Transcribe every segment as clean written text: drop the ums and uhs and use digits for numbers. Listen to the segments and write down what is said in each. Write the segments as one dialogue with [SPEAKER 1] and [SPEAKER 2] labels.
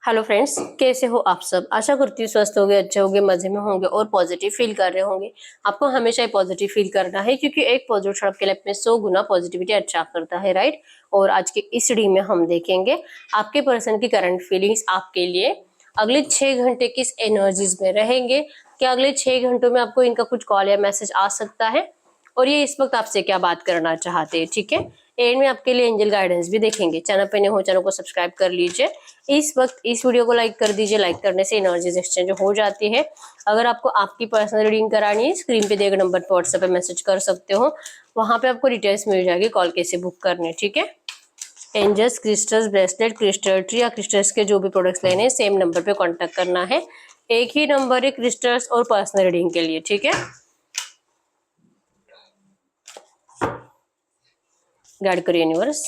[SPEAKER 1] Hello friends, कैसे हो आप सब। आशा करती हूँ स्वस्थ होंगे, अच्छे होंगे, मजे में होंगे और पॉजिटिव फील कर रहे होंगे। आपको हमेशा ही पॉजिटिव फील करना है क्योंकि एक पॉजिटिव थॉट आपके लाइफ में 100 गुना पॉजिटिविटी अच्छा करता है, राइट। और आज के इस रीडिंग में हम देखेंगे आपके पर्सन की करंट फीलिंग्स आपके लिए अगले 6 घंटे किस एनर्जीज में रहेंगे। क्या अगले 6 घंटों में आपको इनका कुछ कॉल या मैसेज आ सकता है और ये इस वक्त आपसे क्या बात करना चाहते हैं, ठीक है। एंड में आपके लिए एंजल गाइडेंस भी देखेंगे। चैनल पे नए हो, चैनल को सब्सक्राइब कर लीजिए। इस वक्त इस वीडियो को लाइक कर दीजिए। लाइक करने से एनर्जीज एक्सचेंज हो जाती है। अगर आपको आपकी पर्सनल रीडिंग करानी है, स्क्रीन पे दिए गए नंबर पर व्हाट्सएप पे मैसेज कर सकते हो। वहां पे आपको डिटेल्स मिल जाएगी कॉल कैसे बुक करने, ठीक है। Angels, crystals, bracelet, crystal tree या क्रिस्टल्स के जो भी प्रोडक्ट्स लेने हैं सेम नंबर पे कांटेक्ट करना है। एक ही नंबर है क्रिस्टल्स और पर्सनल रीडिंग के लिए, ठीक है। गाइड करिए यूनिवर्स।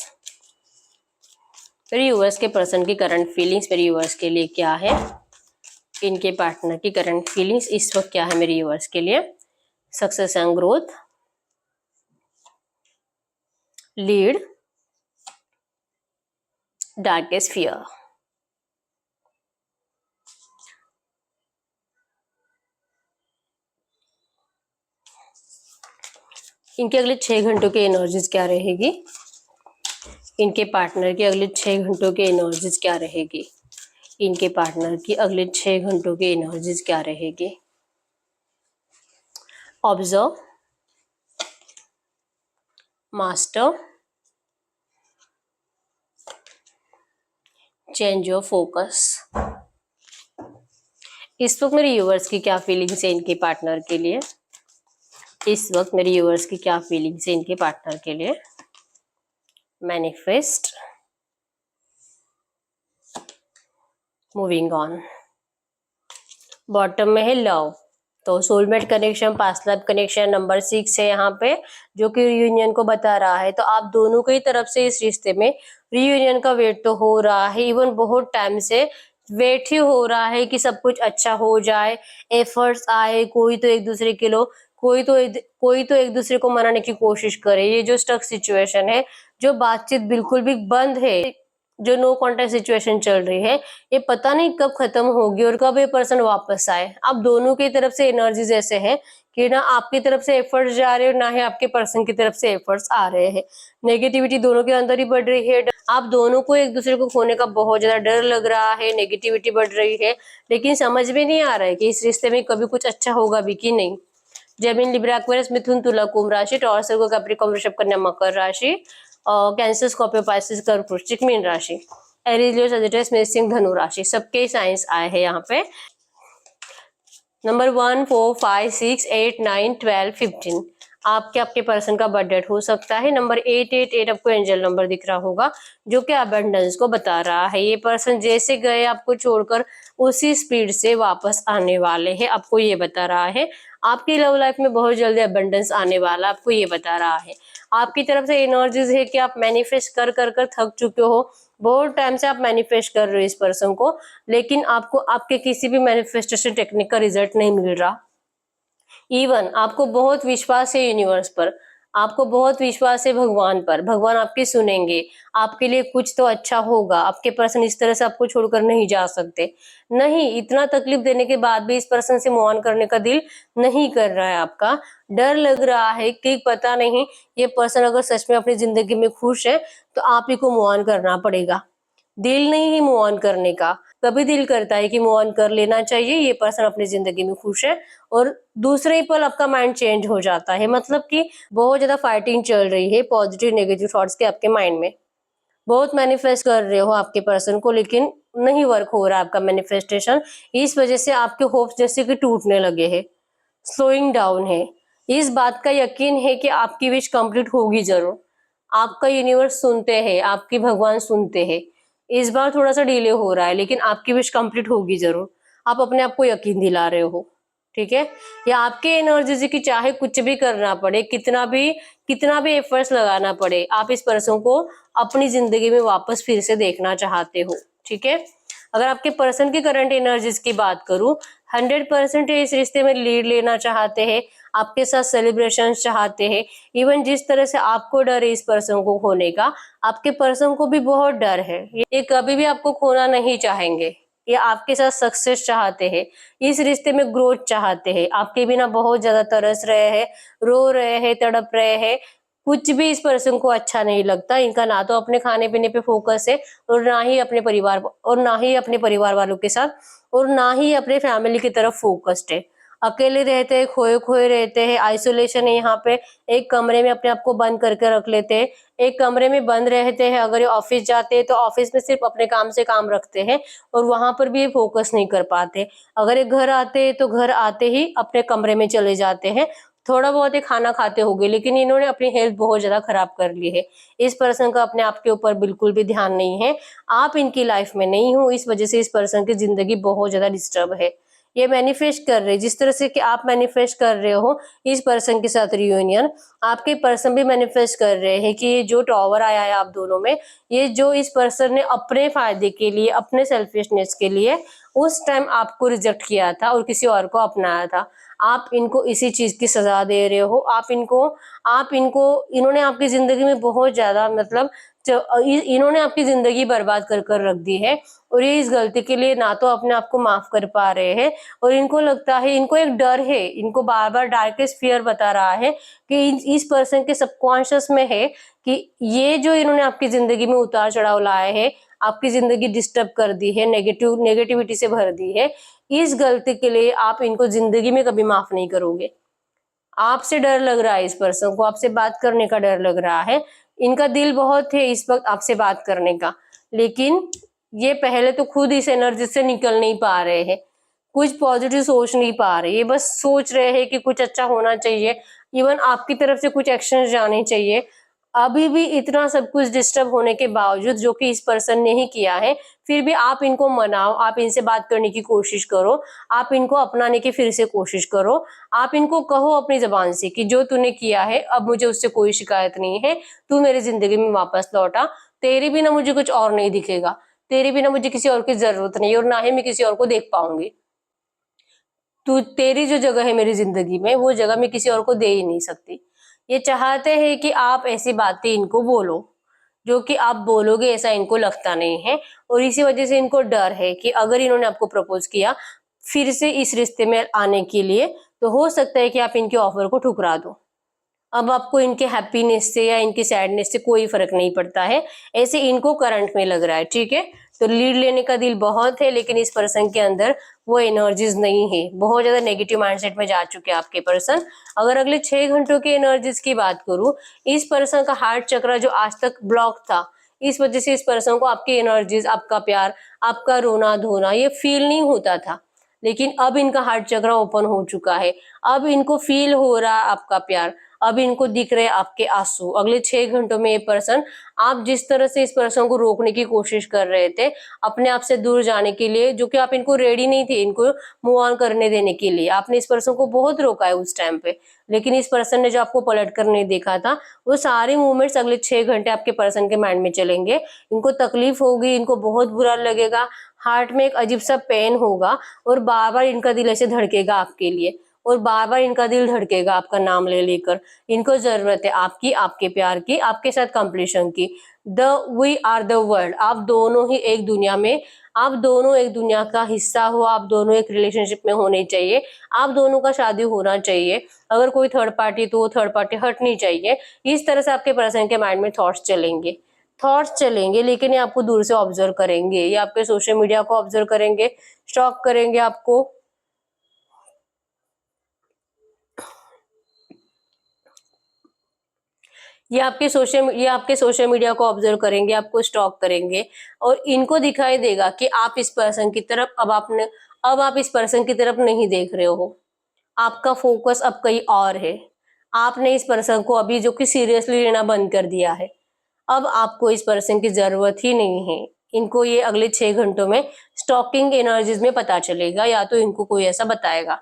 [SPEAKER 1] मेरे यूवर्स के पर्सन की करंट फीलिंग्स मेरे यूवर्स के लिए क्या है। इनके पार्टनर की करंट फीलिंग्स इस वक्त क्या है मेरे यूवर्स के लिए। Success and growth, lead, darkest fear. इनके अगले 6 घंटों की एनर्जीज क्या रहेगी। इनके पार्टनर की अगले 6 घंटों की एनर्जीज क्या रहेगी। इनके पार्टनर की अगले 6 घंटों की एनर्जीज क्या रहेगी। Observe, master, change your focus. इस वक्त मेरे यूवर्स की क्या फीलिंग्स है इनके पार्टनर के लिए। इस वक्त मेरे यूवर्स की क्या फीलिंग्स है इनके पार्टनर के लिए। Manifest, moving on. बॉटम में है लव, तो soulmate connection, past life connection number 6 है यहाँ पे, जो कि रियूनियन को बता रहा है। तो आप दोनों की तरफ से इस रिश्ते में रियूनियन का वेट तो हो रहा है। इवन बहुत टाइम से वेट ही हो रहा है कि सब कुछ अच्छा हो जाए, एफर्ट्स आए, कोई तो एक दूसरे के लो, कोई तो एक दूसरे को मनाने की कोशिश करे। ये जो स्टक सिचुएशन है, जो बातचीत बिल्कुल भी बंद है, जो नो कॉन्टेक्ट सिचुएशन चल रही है, ये पता नहीं कब खत्म होगी और कब ये पर्सन वापस आए। आप दोनों की तरफ से एनर्जीज ऐसे हैं कि ना आपकी तरफ से एफर्ट्स जा रहे हैं, ना ही आपके पर्सन की तरफ से एफर्ट्स आ रहे हैं। नेगेटिविटी दोनों के अंदर ही बढ़ रही है। आप दोनों को एक दूसरे को खोने का बहुत ज्यादा डर लग रहा है, नेगेटिविटी बढ़ रही है, लेकिन समझ में नहीं आ रहा है कि इस रिश्ते में कभी कुछ अच्छा होगा भी कि नहीं। जेमिनी, लिब्रा, एक्वेरियस, मिथुन, तुला, कुंभ राशि, टॉरस, वर्गो, कैप्रिकॉर्न, वृषभ, कन्या, मकर राशि, कैंसर, स्कॉर्पियो, पाइसेस, कर्क, वृश्चिक, मीन राशि, एरीज, लियो, सजिटेरियस, मेष, सिंह, धनु राशि, सबके साइंस आए हैं यहाँ पे। नंबर 1, 4, 5, 6, 8, 9, 12, 15 आपके पर्सन का बर्थ डेट हो सकता है। नंबर 888 आपको एंजल नंबर दिख रहा होगा, जो कि अबंडेंस को बता रहा है। ये पर्सन जैसे गए आपको छोड़कर उसी स्पीड से वापस आने वाले हैं, आपको ये बता रहा है। आपकी लव लाइफ में बहुत जल्दी अबंडेंस आने वाला, आपको ये बता रहा है। आपकी तरफ से एनर्जीज है कि आप मैनिफेस्ट कर कर कर थक चुके हो। बहुत टाइम से आप मैनिफेस्ट कर रहे हो इस पर्सन को, लेकिन आपको आपके किसी भी मैनिफेस्टेशन टेक्निक का रिजल्ट नहीं मिल रहा। इवन आपको बहुत विश्वास है यूनिवर्स पर, आपको बहुत विश्वास है भगवान पर, भगवान आपकी सुनेंगे, आपके लिए कुछ तो अच्छा होगा। आपके पर्सन इस तरह से आपको छोड़कर नहीं जा सकते। नहीं, इतना तकलीफ देने के बाद भी इस पर्सन से मूव ऑन करने का दिल नहीं कर रहा है आपका। डर लग रहा है कि पता नहीं ये पर्सन अगर सच में अपनी जिंदगी में खुश है तो आप ही को मूव ऑन करना पड़ेगा। दिल नहीं है मूव ऑन करने का। कभी दिल करता है कि मूव ऑन कर लेना चाहिए, ये पर्सन अपनी जिंदगी में खुश है, और दूसरे ही पल आपका माइंड चेंज हो जाता है। मतलब कि बहुत ज्यादा फाइटिंग चल रही है पॉजिटिव नेगेटिव थॉट्स के आपके माइंड में। बहुत मैनिफेस्ट कर रहे हो आपके पर्सन को, लेकिन नहीं वर्क हो रहा आपका मैनिफेस्टेशन। इस वजह से आपके होप्स जैसे कि टूटने लगे हैं, स्लोइंग डाउन है। इस बात का यकीन है कि आपकी विश कंप्लीट होगी जरूर। आपका यूनिवर्स सुनते हैं, आपकी भगवान सुनते हैं। इस बार थोड़ा सा डिले हो रहा है, लेकिन आपकी विश कंप्लीट होगी जरूर। आप अपने आप को यकीन दिला रहे हो, ठीक है। या आपके एनर्जी की चाहे कुछ भी करना पड़े, कितना भी एफर्ट्स लगाना पड़े, आप इस पर्सन को अपनी जिंदगी में वापस फिर से देखना चाहते हो, ठीक है। अगर आपके पर्सन की करंट एनर्जीज की बात करूं, 100% इस रिश्ते में लीड लेना चाहते हैं, आपके साथ सेलिब्रेशन चाहते हैं। इवन जिस तरह से आपको डर है इस पर्सन को खोने का, आपके पर्सन को भी बहुत डर है। ये कभी भी आपको खोना नहीं चाहेंगे। ये आपके साथ सक्सेस चाहते हैं, इस रिश्ते में ग्रोथ चाहते हैं, आपके बिना बहुत ज्यादा तरस रहे हैं, रो रहे हैं, तड़प रहे हैं। कुछ भी इस पर्सन को अच्छा नहीं लगता, इनका ना तो अपने खाने पीने पे फोकस है और ना ही अपने परिवार और ना ही अपने परिवार वालों के साथ और ना ही अपने फैमिली की तरफ फोकस्ड है। अकेले रहते हैं, खोए खोए रहते हैं, आइसोलेशन है यहाँ पे। एक कमरे में अपने आप को बंद करके रख लेते हैं, एक कमरे में बंद रहते हैं। अगर ये ऑफिस जाते हैं तो ऑफिस में सिर्फ अपने काम से काम रखते हैं और वहां पर भी ये फोकस नहीं कर पाते। अगर ये घर आते हैं तो घर आते ही अपने कमरे में चले जाते हैं, थोड़ा बहुत ही खाना खाते होंगे, लेकिन इन्होंने अपनी हेल्थ बहुत ज्यादा खराब कर ली है। इस पर्सन का अपने आप के ऊपर बिल्कुल भी ध्यान नहीं है। आप इनकी लाइफ में नहीं हो, इस वजह से इस पर्सन की जिंदगी बहुत ज्यादा डिस्टर्ब है। ये मैनिफेस्ट कर रहे, जिस तरह से कि आप मैनिफेस्ट कर रहे हो इस पर्सन के साथ रियूनियन, आपके पर्सन भी मैनिफेस्ट कर रहे हैं कि ये जो टॉवर आया है आप दोनों में, ये जो इस पर्सन ने अपने फायदे के लिए, अपने सेल्फिशनेस के लिए उस टाइम आपको रिजेक्ट किया था और किसी और को अपनाया था, आप इनको इसी चीज की सजा दे रहे हो। आप इनको इन्होंने आपकी जिंदगी में बहुत ज्यादा मतलब इन्होंने आपकी जिंदगी बर्बाद कर कर रख दी है और ये इस गलती के लिए ना तो अपने आप को माफ कर पा रहे हैं और इनको लगता है, इनको एक डर है, इनको बार बार डार्केस्ट फियर बता रहा है कि इस पर्सन के सबकॉन्शियस में है कि ये जो इन्होंने आपकी जिंदगी में उतार चढ़ाव लाए हैं, आपकी जिंदगी डिस्टर्ब कर दी है, नेगेटिविटी से भर दी है, इस गलती के लिए आप इनको जिंदगी में कभी माफ नहीं करोगे। आपसे डर लग रहा है, इस पर्सन को आपसे बात करने का डर लग रहा है। इनका दिल बहुत है इस वक्त आपसे बात करने का, लेकिन ये पहले तो खुद इस एनर्जी से निकल नहीं पा रहे हैं, कुछ पॉजिटिव सोच नहीं पा रहे। ये बस सोच रहे हैं कि कुछ अच्छा होना चाहिए, इवन आपकी तरफ से कुछ एक्शन जाने चाहिए। अभी भी इतना सब कुछ डिस्टर्ब होने के बावजूद, जो कि इस पर्सन ने ही किया है, फिर भी आप इनको मनाओ, आप इनसे बात करने की कोशिश करो, आप इनको अपनाने की फिर से कोशिश करो। आप इनको कहो अपनी जबान से कि जो तूने किया है अब मुझे उससे कोई शिकायत नहीं है, तू मेरी जिंदगी में वापस लौटा, तेरे बिना मुझे कुछ और नहीं दिखेगा, तेरे बिना मुझे किसी और की जरूरत नहीं और ना ही मैं किसी और को देख पाऊंगी। तू तेरी जो जगह है मेरी जिंदगी में, वो जगह मैं किसी और को दे ही नहीं सकती। ये चाहते हैं कि आप ऐसी बातें इनको बोलो जो कि आप बोलोगे ऐसा इनको लगता नहीं है और इसी वजह से इनको डर है कि अगर इन्होंने आपको प्रपोज किया फिर से इस रिश्ते में आने के लिए, तो हो सकता है कि आप इनके ऑफर को ठुकरा दो। अब आपको इनके हैप्पीनेस से या इनके सैडनेस से कोई फर्क नहीं पड़ता है, ऐसे इनको करंट में लग रहा है। ठीक है, तो लीड लेने का दिल बहुत है, लेकिन इस पर्सन के अंदर वो एनर्जीज नहीं है, बहुत ज्यादा नेगेटिव माइंडसेट में जा चुके हैं आपके पर्सन। अगर अगले 6 घंटों की एनर्जीज की बात करूं, इस पर्सन का हार्ट चक्र जो आज तक ब्लॉक था, इस वजह से इस पर्सन को आपकी एनर्जीज, आपका प्यार, आपका रोना धोना ये फील नहीं होता था, लेकिन अब इनका हार्ट चक्र ओपन हो चुका है। अब इनको फील हो रहा है आपका प्यार, अब इनको दिख रहे आपके आंसू। अगले 6 घंटों में ये पर्सन, आप जिस तरह से इस पर्सन को रोकने की कोशिश कर रहे थे अपने आप से दूर जाने के लिए, जो कि आप इनको रेडी नहीं थे इनको मूव ऑन करने देने के लिए, आपने इस पर्सन को बहुत रोका है उस टाइम पे, लेकिन इस पर्सन ने जो आपको पलट कर नहीं देखा था, वो सारे मूवमेंट्स अगले 6 घंटे आपके पर्सन के माइंड में चलेंगे। इनको तकलीफ होगी, इनको बहुत बुरा लगेगा, हार्ट में एक अजीब सा पेन होगा और बार बार इनका दिल ऐसे धड़केगा आपके लिए और बार बार इनका दिल धड़केगा आपका नाम ले लेकर। इनको जरूरत है आपकी, आपके प्यार की, आपके साथ कंप्लीशन की। वी आर द वर्ल्ड, आप दोनों ही एक दुनिया में, आप दोनों एक दुनिया का हिस्सा हो, आप दोनों एक रिलेशनशिप में होने चाहिए, आप दोनों का शादी होना चाहिए। अगर कोई थर्ड पार्टी तो वो थर्ड पार्टी हटनी चाहिए। इस तरह से आपके पर्सन के माइंड में थॉट्स चलेंगे, लेकिन ये आपको दूर से ऑब्जर्व करेंगे, ये आपके सोशल मीडिया को ऑब्जर्व करेंगे, स्टॉक करेंगे आपको। ये आपके सोशल मीडिया को ऑब्जर्व करेंगे, आपको स्टॉक करेंगे और इनको दिखाई देगा कि आप इस पर्सन की तरफ अब आप इस पर्सन की तरफ नहीं देख रहे हो, आपका फोकस अब कहीं और है। आपने इस पर्सन को अभी जो कि सीरियसली लेना बंद कर दिया है, अब आपको इस पर्सन की जरूरत ही नहीं है। इनको ये अगले 6 घंटों में स्टॉकिंग एनर्जीज में पता चलेगा, या तो इनको कोई ऐसा बताएगा।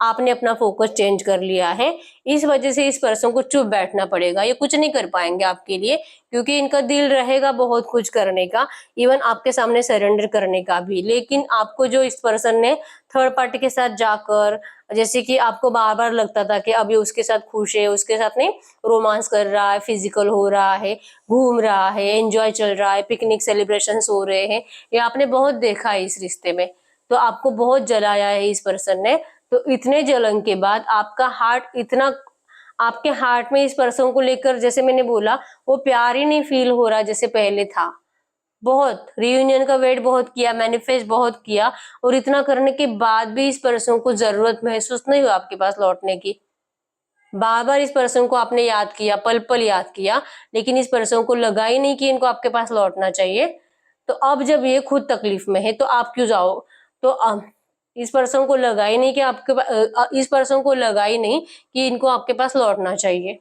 [SPEAKER 1] आपने अपना फोकस चेंज कर लिया है, इस वजह से इस पर्सन को चुप बैठना पड़ेगा, ये कुछ नहीं कर पाएंगे आपके लिए, क्योंकि इनका दिल रहेगा बहुत कुछ करने का, इवन आपके सामने सरेंडर करने का भी। लेकिन आपको जो इस पर्सन ने थर्ड पार्टी के साथ जाकर, जैसे कि आपको बार बार लगता था कि अभी उसके साथ खुश है, उसके साथ नहीं रोमांस कर रहा है, फिजिकल हो रहा है, घूम रहा है, एंजॉय चल रहा है, पिकनिक सेलिब्रेशन हो रहे हैं, ये आपने बहुत देखा है इस रिश्ते में। तो आपको बहुत जलाया है इस पर्सन ने। तो इतने जलन के बाद आपका हार्ट इतना, आपके हार्ट में इस पर्सन को लेकर, जैसे मैंने बोला, वो प्यार ही नहीं फील हो रहा जैसे पहले था। बहुत रियूनियन का वेट बहुत किया, मैनिफेस्ट बहुत किया, और इतना करने के बाद भी इस पर्सन को जरूरत महसूस नहीं हुआ आपके पास लौटने की। बार बार इस पर्सन को आपने याद किया, पल पल याद किया, लेकिन इस पर्सन को लगा ही नहीं कि इनको आपके पास लौटना चाहिए। तो अब जब ये खुद तकलीफ में है तो आप क्यों जाओ? तो इस पर्सन को लगा ही नहीं कि इस पर्सन को लगा ही नहीं कि इनको आपके पास लौटना चाहिए।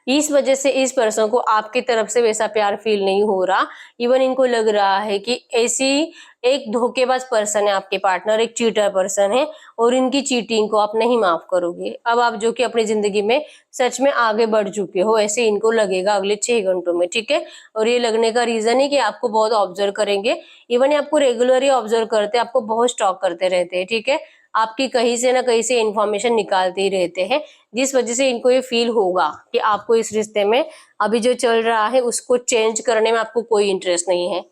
[SPEAKER 1] इस वजह से इस पर्सन को आपकी तरफ से वैसा प्यार फील नहीं हो रहा। इवन इनको लग रहा है कि ऐसी एक धोखेबाज पर्सन है आपके पार्टनर, एक चीटर पर्सन है, और इनकी चीटिंग को आप नहीं माफ करोगे। अब आप जो कि अपनी जिंदगी में सच में आगे बढ़ चुके हो, ऐसे इनको लगेगा अगले 6 घंटों में, ठीक है। और ये लगने का रीजन है कि आपको बहुत ऑब्जर्व करेंगे, इवन ये आपको रेगुलरली ऑब्जर्व करते हैं, आपको बहुत स्टॉक करते रहते हैं, ठीक है। आपकी कहीं से ना कहीं से इंफॉर्मेशन निकालते ही रहते हैं, जिस वजह से इनको ये फील होगा कि आपको इस रिश्ते में अभी जो चल रहा है उसको चेंज करने में आपको कोई इंटरेस्ट नहीं है,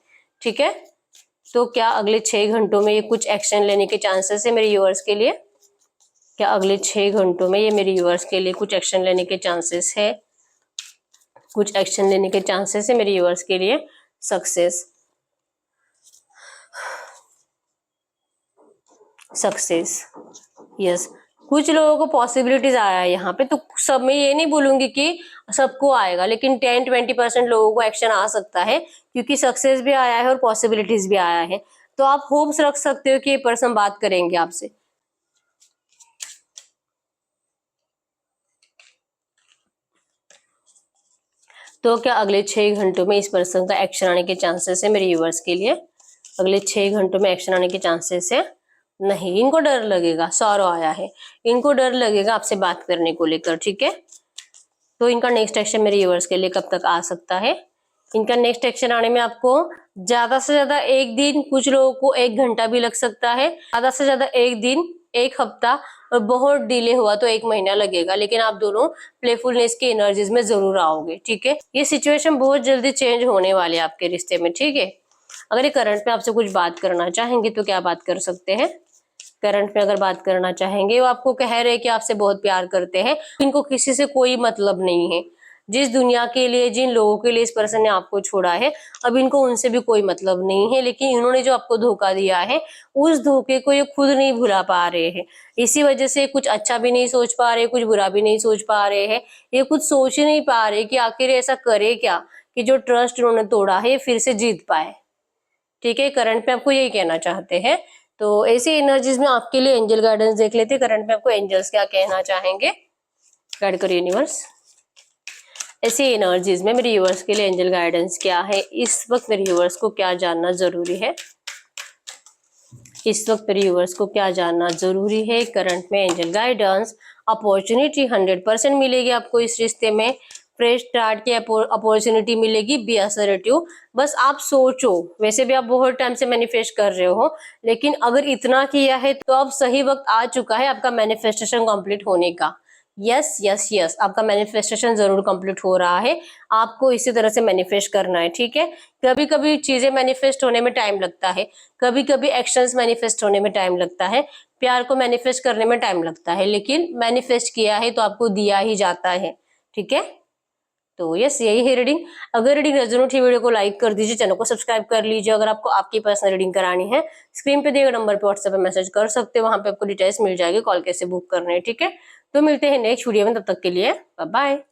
[SPEAKER 1] ठीक है। तो क्या अगले 6 घंटों में ये कुछ एक्शन लेने के चांसेस है मेरे व्यूअर्स के लिए? क्या अगले 6 घंटों में ये मेरे व्यूअर्स के लिए कुछ एक्शन लेने के चांसेस है? कुछ एक्शन लेने के चांसेस है मेरे व्यूअर्स के लिए। Success, success, yes. कुछ लोगों को पॉसिबिलिटीज आया है यहाँ पे, तो सब में ये नहीं बोलूंगी कि सबको आएगा, लेकिन 10-20% लोगों को एक्शन आ सकता है, क्योंकि सक्सेस भी आया है और पॉसिबिलिटीज भी आया है। तो आप होप्स रख सकते हो कि ये पर्सन बात करेंगे आपसे। तो क्या अगले 6 घंटों में इस पर्सन का एक्शन आने के चांसेस है मेरे व्यूअर्स के लिए? अगले 6 घंटों में एक्शन आने के चांसेस है? नहीं, इनको डर लगेगा, सॉरो आया है, इनको डर लगेगा आपसे बात करने को लेकर, ठीक है। तो इनका नेक्स्ट एक्शन मेरे व्यूअर्स के लिए कब तक आ सकता है? इनका नेक्स्ट एक्शन आने में आपको ज्यादा से ज्यादा 1 दिन, कुछ लोगों को 1 घंटा भी लग सकता है, ज्यादा से ज्यादा 1 दिन, 1 हफ्ता, और बहुत डिले हुआ तो 1 महीना लगेगा, लेकिन आप दोनों प्लेफुलनेस की एनर्जीज में जरूर आओगे, ठीक है। ये सिचुएशन बहुत जल्दी चेंज होने वाली है आपके रिश्ते में, ठीक है। अगर ये करंट में आपसे कुछ बात करना चाहेंगे तो क्या बात कर सकते हैं? करंट में अगर बात करना चाहेंगे, वो आपको कह रहे हैं कि आपसे बहुत प्यार करते हैं, इनको किसी से कोई मतलब नहीं है। जिस दुनिया के लिए, जिन लोगों के लिए इस पर्सन ने आपको छोड़ा है, अब इनको उनसे भी कोई मतलब नहीं है, लेकिन इन्होंने जो आपको धोखा दिया है, उस धोखे को ये खुद नहीं भुला पा रहे हैं। इसी वजह से कुछ अच्छा भी नहीं सोच पा रहे, कुछ बुरा भी नहीं सोच पा रहे हैं। ये कुछ सोच ही नहीं पा रहे कि आखिर ऐसा करे क्या कि जो ट्रस्ट उन्होंने तोड़ा है फिर से जीत पाए, ठीक है। करंट में आपको यही कहना चाहते हैं। तो ऐसी एनर्जीज में आपके लिए एंजल गाइडेंस देख लेते हैं, करंट में आपको एंजल्स क्या कहना चाहेंगे। गाइड करो यूनिवर्स। ऐसी एनर्जीज में मेरे व्यूअर्स के लिए एंजल गाइडेंस क्या है, इस वक्त मेरे व्यूअर्स को क्या जानना जरूरी है? इस वक्त मेरे व्यूअर्स को क्या जानना जरूरी है? करंट में एंजल गाइडेंस। अपॉर्चुनिटी 100% मिलेगी आपको इस रिश्ते में, फ्रेश स्टार्ट की अपॉर्चुनिटी मिलेगी, बी असर्टिव। बस आप सोचो, वैसे भी आप बहुत टाइम से मैनिफेस्ट कर रहे हो, लेकिन अगर इतना किया है तो अब सही वक्त आ चुका है आपका मैनिफेस्टेशन कंप्लीट होने का। यस यस यस, आपका मैनिफेस्टेशन जरूर कंप्लीट हो रहा है। आपको इसी तरह से मैनिफेस्ट करना है, ठीक है। कभी कभी चीजें मैनिफेस्ट होने में टाइम लगता है, कभी कभी एक्शंस मैनिफेस्ट होने में टाइम लगता है, प्यार को मैनिफेस्ट करने में टाइम लगता है, लेकिन मैनिफेस्ट किया है तो आपको दिया ही जाता है, ठीक है। तो यस, यही है रीडिंग। अगर रीडिंग रेजोनेट उठी वीडियो को लाइक कर दीजिए, चैनल को सब्सक्राइब कर लीजिए। अगर आपको आपकी पर्सनल रीडिंग करानी है, स्क्रीन पे दिए गए नंबर पे व्हाट्सएप पे मैसेज कर सकते हो, वहां पे आपको डिटेल्स मिल जाएगी, कॉल कैसे बुक करने हैं, ठीक है। तो मिलते हैं नेक्स्ट वीडियो में, तब तक के लिए बाय बाय।